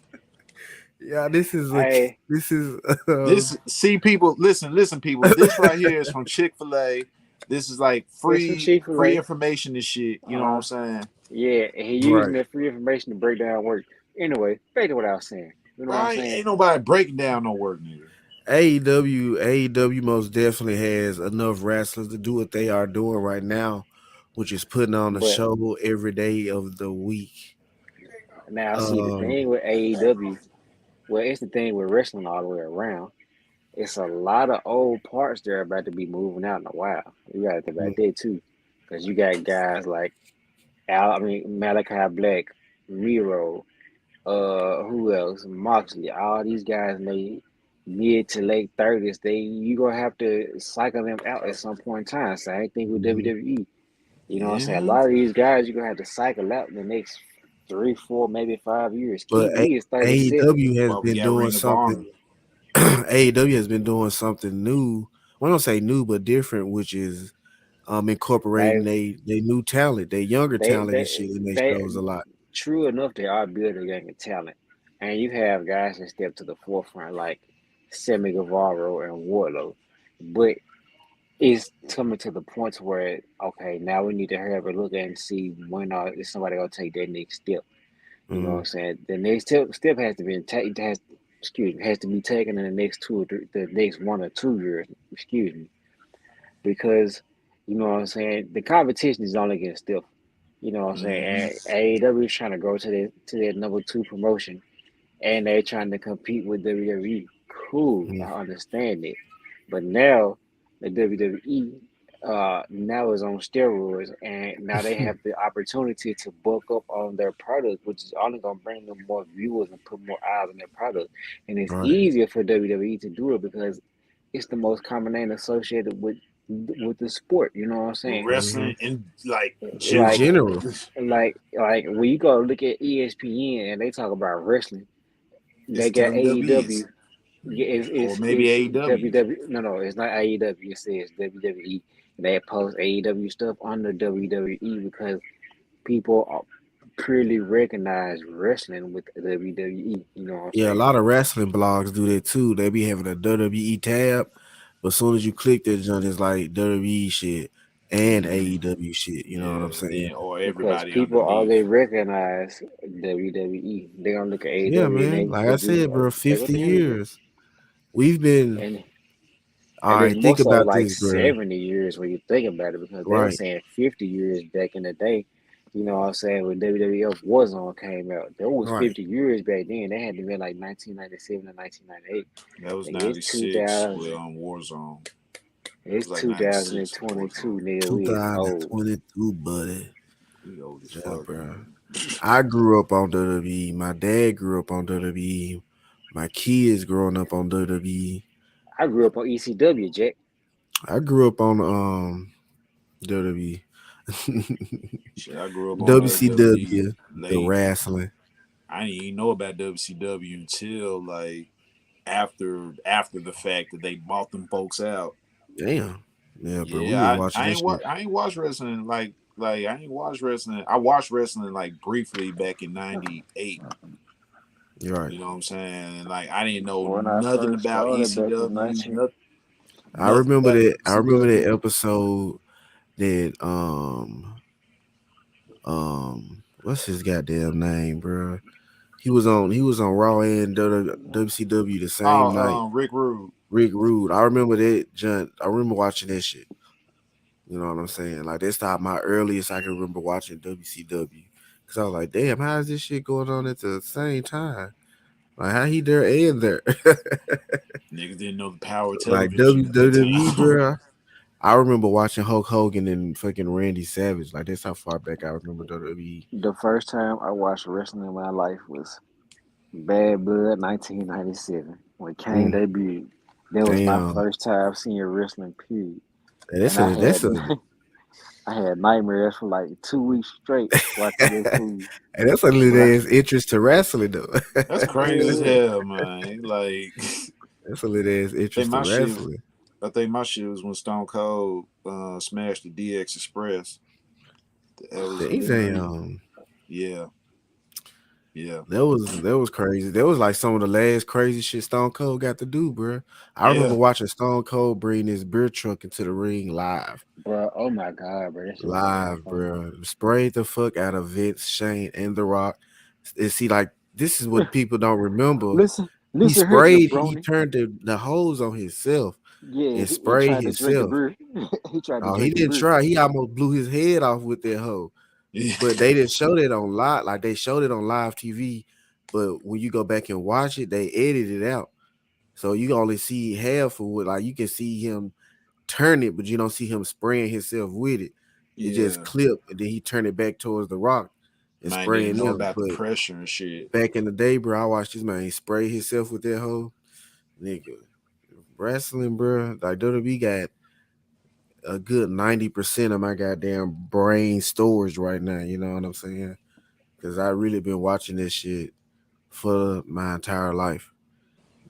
Yeah, this is a Hey, this is This see people listen people. This right here is from Chick-fil-A. This is like it's some free Chick-fil-A. information and shit. You know what I'm Uh-huh. saying? Yeah, and he using right. that free information to break down work. Anyway, back to what I was saying. You know what I'm Right? saying? Ain't nobody breaking down no work, nigga. AEW most definitely has enough wrestlers to do what they are doing right now, which is putting on a But show every day of the week. now, see, the Um, thing with AEW, well, it's the thing with wrestling all the way around. It's a lot of old parts they're about to be moving out in a while. You got to think about that too, because you got guys like Malachi Black, Miro, who else? Moxley. All these guys in their mid to late 30s. You gonna have to cycle them out at some point in time. Same thing with mhm. WWE. You know what I'm saying? A Yeah. lot of these guys you're gonna have to cycle out in the next 3, 4, maybe 5 years. But Keith Lee is 37. AEW has Well, we been got doing Ring of Honor. something. AEW has been doing something new. Well, I don't say new, but different, which is incorporating They they new talent, they younger they talent and they shit in their they shows a lot. true enough they are building young talent. And you have guys that step to the forefront like Sammy Guevara and Warlow. But it's coming to the point where okay, now we need to hurry up and look and see when is somebody gonna take that next step. You know what Hmm. I'm saying? The next step has to be taken has to be taken in the next 2 or 3, the next 1 or 2 years. Excuse me, because you know what I'm saying. The competition is only getting stiff. You know what I'm Mm-hmm. saying. And AEW is trying to go to that number 2 promotion, and they're trying to compete with WWE. Cool, Hmm. I understand it, but now the WWE. now is on steroids, and now they have the opportunity to bulk up on their product, which is only gonna bring them more viewers and put more eyes on their product. And it's Right. easier for WWE to do it because it's the most common name associated with the sport. You know what I'm with saying? Hmm. wrestling and like In Like, general. general. like when you go look at ESPN and they talk about wrestling, It's they got WWE's AEW. Yeah, or maybe it's AEW's. WW. No, it's not AEW. It says WWE. They post AEW stuff under WWE because people are purely recognize wrestling with WWE. You know what I'm Yeah, a saying? lot of wrestling blogs do that too. They be having a WWE tab, but as soon as you click that junk, it's like WWE shit and Hmm. AEW shit. You know what I'm Yeah, saying? then or Because everybody people underneath. already recognize WWE. They gonna look at Yeah, AEW and man. Like they I be said, bro, say, what 50 the hell is that? years. We've been And all And it's right, more think so about like this, bro. 70 years when you think about it, because they were Right, saying 50 years back in the day. You know what I'm saying? When WWF Warzone came out, there was right. 50 years back then. They had to be like 1997 to 1998. That was Nigga, it's 96 with 2000. Warzone. It It's was like 96 with 2022, Warzone. nigga. We is old. 2022, buddy. We old as Yeah, fuck, bro. man. I grew up on WWE. My dad grew up on WWE. My kids growing up on WWE. I grew up on ECW, Jack. I grew up on WWE. Shit, I grew up on WWE WCW, the late. wrestling. I didn't even know about WCW until like after the fact that they bought them folks out. Damn. Yeah, bro. We Yeah, was watching I that ain't shit. I ain't watched wrestling like I ain't watched wrestling. I watched wrestling like briefly back in '98. You're right. You know what I'm saying? And like I didn't know When I nothing first about started back in ECW, 19, nothing about I remember that WCW. episode that what's his goddamn name, bro? He was on Raw and WCW the same night. Oh, Rick Rude. Rick Rude. I remember that John. I remember watching that shit. You know what I'm saying? Like that's not my earliest I can remember watching WCW. Cause I was like, damn, how is this shit going on at the same time? Like how he there and there? Niggas didn't know the power of Like television at that WWE, time. bro. I remember watching Hulk Hogan and fucking Randy Savage. Like that's how far back I remember WWE. the first time I watched wrestling in my life was Bad Blood 1997 when Kane Mm, debuted. That was my damn. first time seeing wrestling, period. And And I that's had a I had nightmares for like 2 weeks straight watching that fool. and that's a But I little ass interest to wrestling though. That's crazy as yeah, hell, man. Like That's a little ass I think interest to my shit wrestling. I think my shit was when Stone Cold smashed the DX Express. That was Damn. yeah, yeah. That was crazy. That was like some of the last crazy shit Stone Cold got to do, bro. I remember Yeah. watching Stone Cold bring his beer truck into the ring live. bro. Oh my god, bro, that shit was so damn Live, funny. bro. Sprayed the fuck out of Vince, Shane, and The Rock. And see, like, this is what people don't remember. He Listen here, sprayed, he jabroni. turned the hose on himself Yeah, and he sprayed tried to drink the himself. beer. He tried to Oh, he drink the didn't beer. try. He almost blew his head off with that hose. Yeah. But they didn't show that on live. Like, they showed it on live TV. But when you go back and watch it, they edited it out. So you only see half of what, like, you can see him turn it, but you don't see him spraying himself with it. It just Yeah. clipped, and then he turned it back towards the rock and Man didn't spraying know them. about the But pressure and shit. back in the day, bro, I watched this man spray himself with that hoe. Nigga, wrestling, bro. Like WWE got a good 90% of my goddamn brain storage right now. You know what I'm saying? Because I really been watching this shit for my entire life.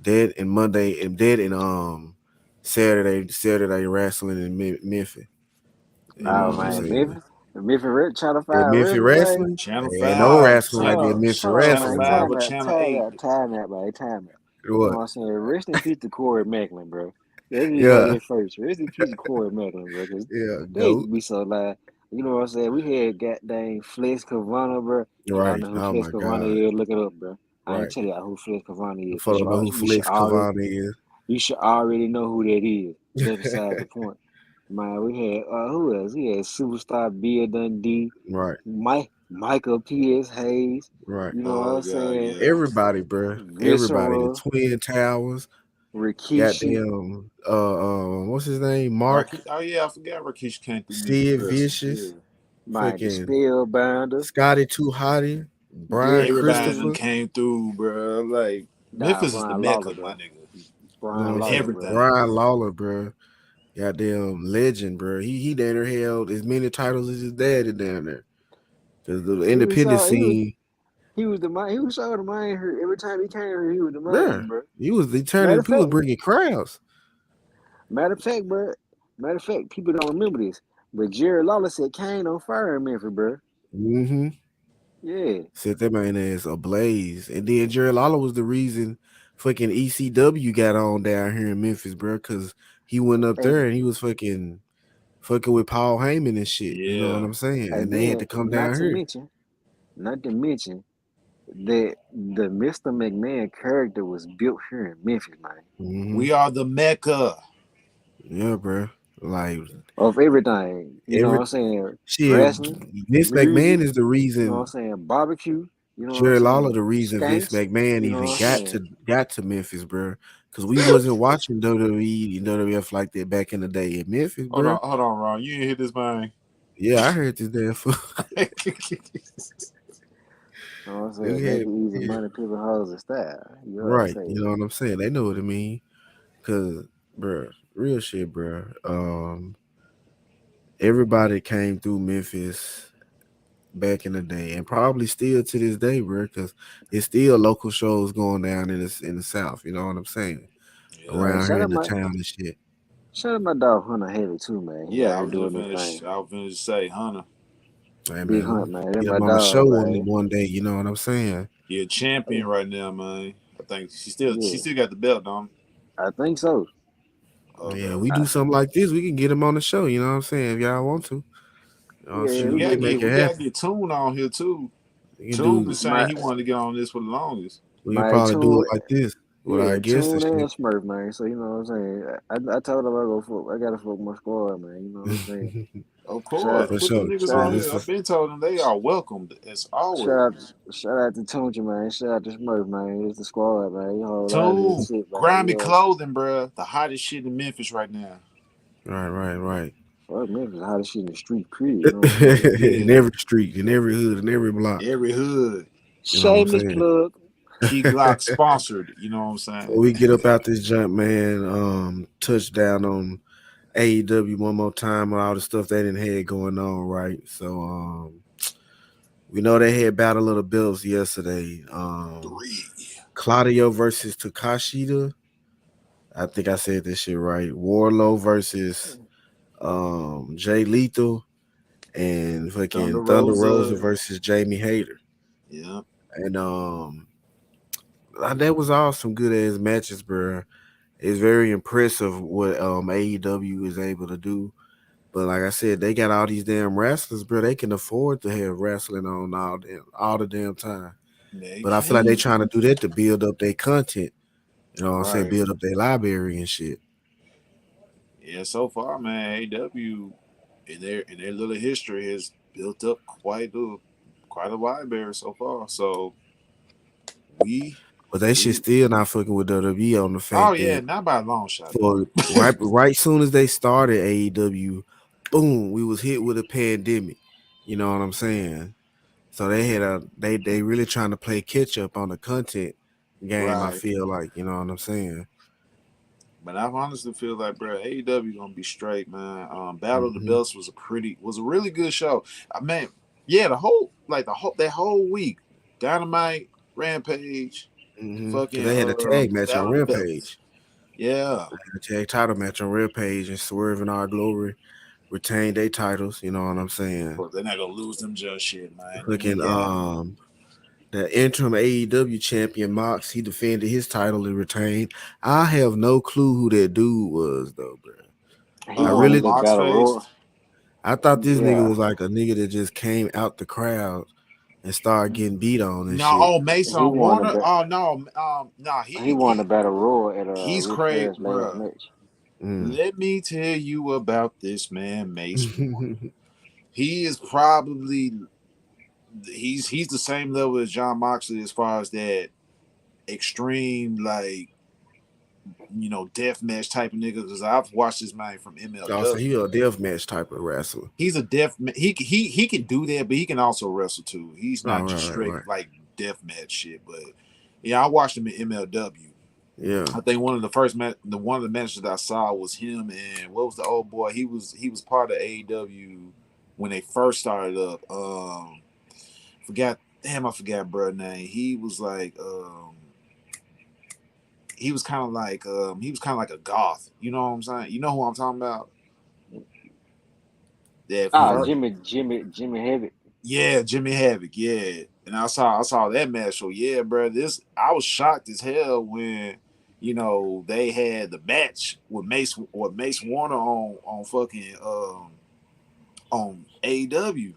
Dead and Monday and dead and Saturday wrestling in Memphis. You know Oh what I'm man, Mm. saying? Memphis, Memphis Red trying to That find Memphis wrestling, man. wrestling, Channel ain't no Five, wrestling like that Memphis Hold on, Channel man. wrestling, Five man. or Channel Eight. Time out, man. Time out. You know What? what I'm saying? Rest in peace to Corey Macklin, bro. Let's just go Yeah, there first. Rest in peace to Corey Macklin, bro. Cause yeah, they goat. be so loud. You know what I'm saying? We had goddamn Flex Cavana, bro. If y'all Right. know who Oh Flex my Cavana God. is, look it up, bro. I ain't Right. tell y'all who Flex Cavana is, If I cause don't know who Flex Cavani is. you should already know who that is. That's beside the point. Man, we had who else? We had Superstar Bill Dundee, Right. Michael P.S. Hayes. Right. You know what Oh I'm god, saying? yeah. Everybody, bro. Everybody. The Viscera. Twin Towers. Rikishi. Goddamn, what's his name? Mark, Rakish. Oh yeah, I forgot Rakish came through Memphis Sid Wrestling. Yeah, Vicious, Man, the fucking Spellbinder. Scotty Too Hottie, Brian Good everybody King. done Christopher. came through, bro. Like Nah, Memphis is the Brian Lawler, mecca, my bro. nigga. You know what Brian I'm For Lawler, saying? bro. everything, Brian bro. Lawler, bro. Goddamn legend, bro. He there held as many titles as his daddy down there. Cause the He was independent so scene, he was the man. He was so the man here every time he came here. He was the bruh, man, bro. he Matter turning of people fact, bringing crowds. matter of fact, bro. Matter of fact, people don't remember this, but Jerry Lawler said Kane on fire in Memphis, bro. Mm-hmm. Yeah. Set that man ass ablaze. And then Jerry Lawler was the reason fucking ECW got on down here in Memphis, bro, because he went up Hey, there and he was fucking with Paul Heyman and shit. You know what Yeah, I'm saying? And and they had to then come down here. not to mention that the Mr. McMahon character was built here in Memphis, man. Mm-hmm. we are the mecca. Yeah, bro. Like Of everything, you know what every I'm saying? shit, Wrestling, Vince McMahon music, is the you know what reason. I'm saying? Barbecue, you know what I'm Jerry Lawler, saying? the reason Vince Skanks, McMahon you know even what I'm saying? got to Memphis, bro. Because we wasn't watching WWE and WWF like that back in the day in Memphis, bro. Hold on, Ron. You didn't hit this man. Yeah, I heard this damn fool. You know what I'm We saying? Make had it easy, yeah, money, people, hoes, and style. You know what I'm right. You saying? know what I'm saying? They know what I mean. Cause, bro, real shit, bro. Everybody came through Memphis back in the day, and probably still to this day, bro. Cause it's still local shows going down in the South. You know what I'm saying? Yeah, Hey, Around here in the town and shit. shout out my dog Hunter Heavy too, man. He yeah. out here doing his thing. I was finna say, Hunter. Hey Big man, Hunt, man. That's get my him on the show dog, on man. one day. You know what I'm saying? He a champion right now, man. I think she Yeah, still got the belt on. I think so. Yeah, Okay. we I, do something like this, we can get him on the show. You know what I'm saying? If y'all want to, you know what I'm yeah, saying? We we We gotta can get make get it we gotta happen. get Tune on here too. We can Tune do. been saying my he wanted to get on this for the longest. We can my probably do tune. it like this with our Yeah, guests and Tune and shit. Smurf, man. So you know what I'm saying. I told him I go fuck. I gotta fuck my squad, man. You know what I'm saying. Of Shout course, For put them sure. niggas shout Yeah, on out here. I've been told them they are welcomed as always. shout out to Tunja, man. Shout out to Smurf, man. It's the squad, man. You know, a lot of good Tune, shit, man. You grimy know what I'm saying. clothing, bruh. The hottest shit in Memphis right now. right. Fuck Memphis, hottest shit in the street, period. You know what I'm saying. In Yeah, every street, in every hood, in every block. every hood. You know what I'm Shameless saying? plug. Key Glock sponsored. You know what I'm Before saying? we get up out this jump, man, touchdown on AEW one more time with all the stuff they didn't had going on, right? So we know they had Battle of the Belts yesterday. Three. Claudio versus Takashita. I think I said this shit right. Warlow versus Jay Lethal and Thunder fucking Thunder Rosa Rosa. versus Jamie Hayter. Yeah. And that was all some good ass matches, bro. It's very impressive what AEW is able to do. But like I said, they got all these damn wrestlers, bro. They can afford to have wrestling on all the damn time. They But I feel like they can. trying to do that to build up their content. You know what I'm saying? Right. Build up their library and shit. Yeah, so far, man, AW in their little history has built up quite a library so far. So we But they should we still not fucking with WWE on the oh fact yeah, that not by a long shot though. for right soon as they started AEW, boom, we was hit with a pandemic. You know what I'm saying? So they really trying to play catch up on the content game. I Right. feel like you know what I'm saying. But I honestly feel like, bro, AEW gonna be straight, man. Battle of the Mm-hmm. Belts was a really good show. I mean, yeah, that whole week, Dynamite, Rampage, Mm-hmm. Because fucking they had a tag match on Battle of the Belts. Rampage, Yeah, a tag title match on Rampage, and Swerve and Our Glory retained their titles. You know what I'm saying? but they're not gonna lose them just shit, man. They Fucking ain't got it. the interim AEW champion Mox, he defended his title and retained. I have no clue who that dude was though, bro. He I won really at the Mox Battle face. Royal. I thought this nigga Yeah, was like a nigga that just came out the crowd and started getting beat on and No, shit. oh he Mason won a Warner. ba- Oh no, no, he won the Battle Royal at he's Ric crazy, Flair's last bruh. match. Mm. Let me tell you about this man, Mace Warner. He is probably he's the same level as John Moxley as far as that extreme like death match type of nigga. Because I've watched this man from Also, MLW. he a death match type of wrestler. He's a he can do that, but he can also wrestle too. He's Oh, not just straight right. like death match shit. But yeah, I watched him in MLW. Yeah. I think one of the matches that I saw was him and what was the old boy? He was part of AEW when they first started up. I forgot bro name. He was kind of like a goth. You know what I'm saying? You know who I'm talking about? That Ah, Mm-mm. Jimmy Havoc. Yeah, Jimmy Havoc. Yeah, and I saw that match. So yeah, bro, this I was shocked as hell when they had the match with Mace Warner on fucking on AEW,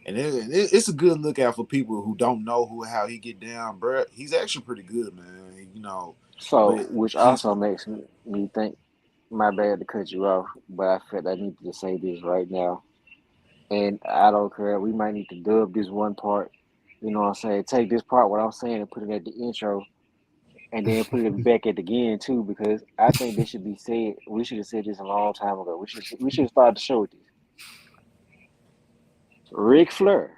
and it's a good lookout for people who don't know how he get down, bro. He's actually pretty good, man. But So, which he's also makes me think, my bad to cut you off, but I felt I needed to say this right now. And I don't care. We might need to dub this one part. You know what I'm saying? Take this part, what I'm saying, and put it at the intro, and then put it back at the end too, because I think this should be said. We should have said this a long time ago. We should have started the show with this. Ric Flair,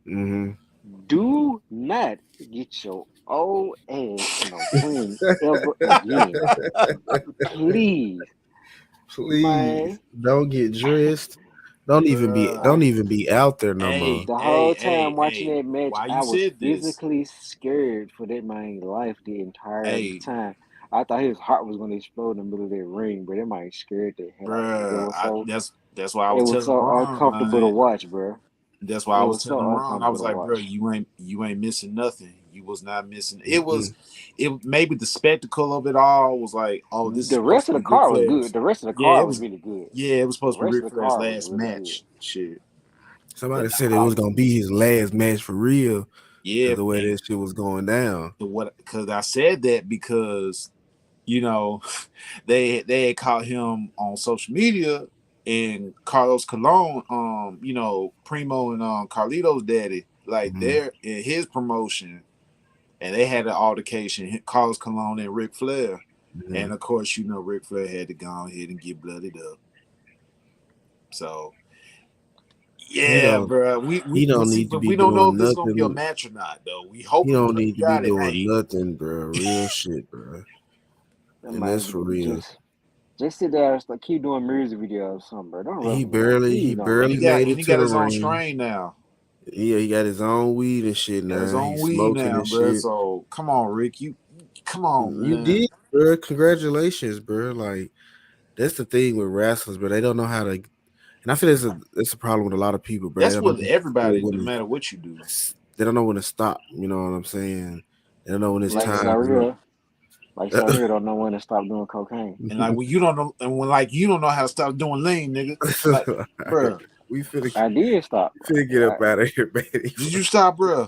Mm-hmm. do not get your old ass in a ring ever again. Please, Please man. don't get dressed. bruh. Don't even be out there no more. Hey, The hey, whole hey, time watching hey. that match, Why you I was said this? physically scared for that man's life the entire Hey, time. I thought his heart was going to explode in the middle of that ring, but that man scared the hell out of me. bruh. That's why I It was was telling so Ron, uncomfortable to man. watch, bro. That's why It I was was telling so Ron. I uncomfortable was to like, bro, watch. you ain't missing nothing. You was not missing. Mm-mm. It maybe the spectacle of it all was like, oh, this is The supposed rest to of the be Ric car was good. Flair's. The rest of the Yeah, car it was was. really good. Yeah, it was The supposed to be rest of Ric the Flair's car was last really good. match. Shit, but Somebody said it was gonna be his last match for real because yeah, the way and that shit was going down. because I said that because you know they had caught him on social media and Carlos Colon, Primo and Carlito's daddy, like Mm-hmm. they're in his promotion, and they had an altercation. Carlos Colon and Ric Flair, Mm-hmm. and of course, Ric Flair had to go ahead and get blooded up. So He yeah, don't bro, he but don't see, need to but be we don't know doing if this is gonna be a nothing. match or not, though. We He hoping don't because need he to be got it. doing Hey, nothing, bro. Real shit, bro. That And that's man for real. just sit there and keep doing music videos or something, bro. Don't He wrestle no more. barely he Please don't and he barely wrestle no got made more. and it he to got the his own ring. strain now. Yeah, he got his own weed and shit Got his now. own He's weed smoking now, and bro. shit. So come on, Rick. You come on, You man. did, bro. Congratulations, bro. Like that's the thing with wrestlers, but they don't know how to. And I feel it's a problem with a lot of people, bro. They That's don't know what everybody, no when matter what you do. they don't know when to stop. You know what I'm saying? They don't know when it's Like Yeah. time. Saria, like Saria don't know when to stop doing cocaine. And like when you don't know, and when like you don't know how to stop doing lean, nigga. Like, bruh, we finna I did stop. get up out of here, baby. did you stop, bruh?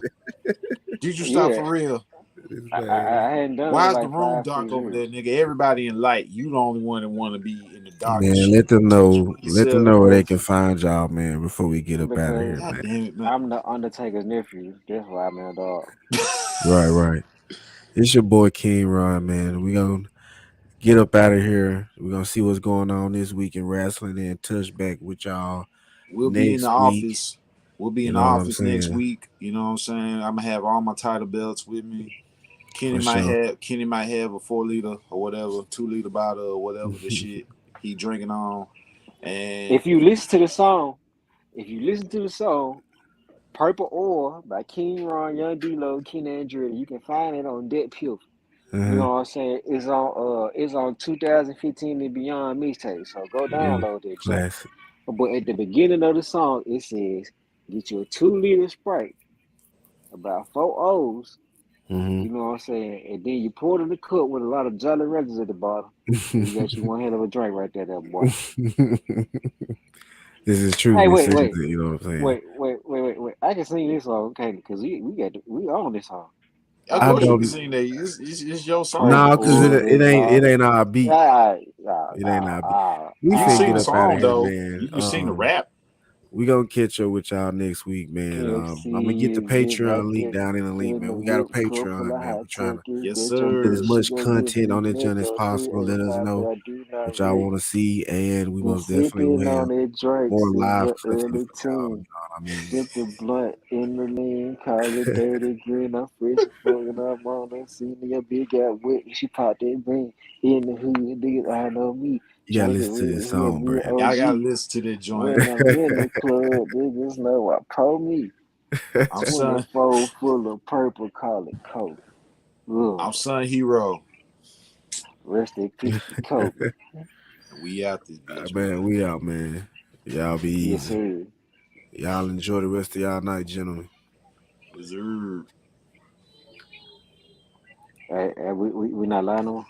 Did you stop Yeah, for real? This I, man. I hadn't done it in Why is the like room five, dark six over there, years. nigga? Everybody in light. You the only one that want to be in the dark and Man, shit. Enjoy let them yourself. know where they Because can find y'all, man, before we get up out of because here, God man. damn it, man. I'm the Undertaker's nephew. That's why I'm a dog. Right, right. It's your boy King Ron, man. We gonna get up out of here. We're gonna see what's going on this week in wrestling and touch back with y'all We'll be in the next week. office. We'll be You in the know what I'm office next saying? week. You know what I'm saying? I'm gonna have all my title belts with me. For sure. Kenny might have a 4 liter or whatever, 2 liter bottle or whatever the shit he drinking on. And If you listen to the song, if you listen to the song, Purple Oil by King Ron, Young D-Lo, Ken Andrew, you can find it on Dead Pill. You Uh-huh. know what I'm saying? It's on 2015 and beyond mixtape. So go Yeah. download that junk. Classic. But at the beginning of the song, it says, "Get you a 2 liter Sprite, about four O's." Mm-hmm. You know what I'm saying? And then you pour it in the cup with a lot of Jolly Ranchers at the bottom, and you got you one hell of a drink right there, boy. This is true. Hey, It wait, says wait, it, you know what I'm saying? wait. I can sing this song, okay? Because we own this song. of I course you can don't sing that. It's your song. Purple nah, You can cause sing oil it. it inside. ain't our beat. Ah, It ain't our beat. We You can finna sing get the up out of song here, though. man. You can sing the rap. We gonna catch up with y'all next week, man. Can't I'm gonna get see the is lit like Patreon link it. down in the link, In man. the We got a whip, cup full Patreon, of man. hot We trying to turkey. Yes, Bet your put as sir. bitch she much gon' get content me on that joint as nigga free possible. every Let us night, but know I do what not y'all rate. want to see, and we Been most definitely sipping will have on that Drake more since live the content early for y'all. You teens. know what I mean? Sip the blunt in the lean, call it dirty green. I'm fresh as fuck and I'm on the scene. Your big ass whip, she popped that green in the hood. Niggas, I know me. You gotta Drinking listen to with this here, song, me and Brandon. Y'all gotta OG. listen to that joint. When I'm in the club, niggas know I pro me. I'm son. 24 full of purple, call it coke. I'm Ugh. son hero. Rest in peace to Kobe. And we out this bitch, Man, man. we out, man. Y'all be Yes, easy. sir. Y'all enjoy the rest of y'all night, gentlemen. Yes, sir. We not lying no more.